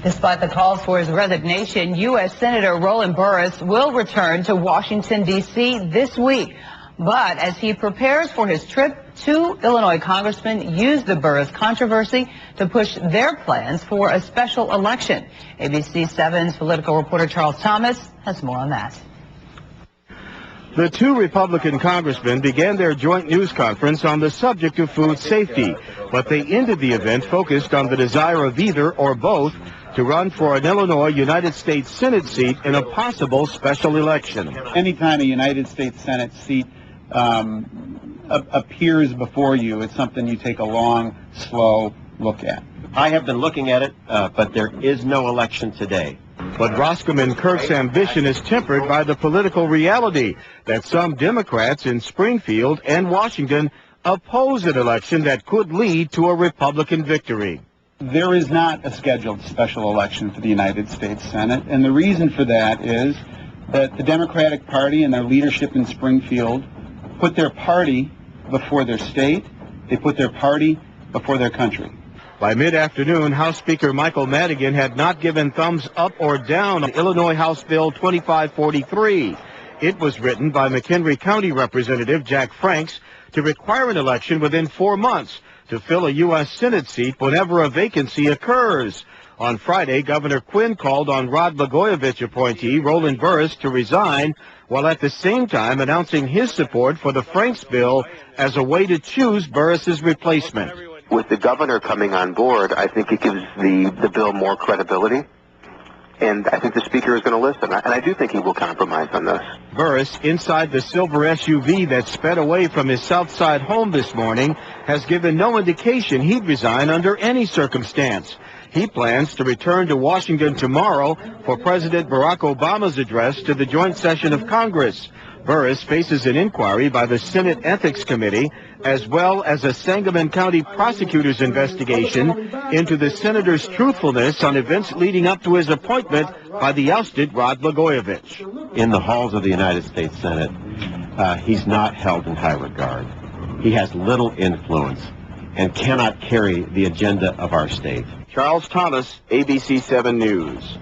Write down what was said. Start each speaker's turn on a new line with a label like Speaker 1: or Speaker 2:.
Speaker 1: Despite the calls for his resignation, U.S. Senator Roland Burris will return to Washington, D.C. this week. But as he prepares for his trip to Illinois, congressmen use the Burris controversy to push their plans for a special election. ABC 7's political reporter Charles Thomas has more on that.
Speaker 2: The two Republican congressmen began their joint news conference on the subject of food safety, but they ended the event focused on the desire of either or both to run for an Illinois United States Senate seat in a possible special election.
Speaker 3: Anytime a United States Senate seat appears before you, it's something you take a long, slow look at.
Speaker 4: I have been looking at it, but there is no election today.
Speaker 2: But Roskam and Kirk's ambition is tempered by the political reality that some Democrats in Springfield and Washington oppose an election that could lead to a Republican victory.
Speaker 3: There is not a scheduled special election for the United States Senate, and the reason for that is that the Democratic Party and their leadership in Springfield put their party before their state, they put their party before their country.
Speaker 2: By mid-afternoon, House Speaker Michael Madigan had not given thumbs up or down on Illinois House Bill 2543. It was written by McHenry County Representative Jack Franks to require an election within 4 months to fill a U.S. Senate seat whenever a vacancy occurs. On Friday, Governor Quinn called on Rod Blagojevich appointee Roland Burris to resign, while at the same time announcing his support for the Franks bill as a way to choose Burris's replacement.
Speaker 5: With the governor coming on board, I think it gives the bill more credibility, and I think the speaker is going to listen, and I do think he will compromise on this.
Speaker 2: Burris, inside the silver SUV that sped away from his South Side home this morning, has given no indication he'd resign under any circumstance. He plans to return to Washington tomorrow for President Barack Obama's address to the joint session of Congress. Burris faces an inquiry by the Senate Ethics Committee, as well as a Sangamon County prosecutor's investigation into the senator's truthfulness on events leading up to his appointment by the ousted Rod Blagojevich.
Speaker 4: In the halls of the United States Senate, he's not held in high regard. He has little influence and cannot carry the agenda of our state.
Speaker 2: Charles Thomas, ABC 7 News.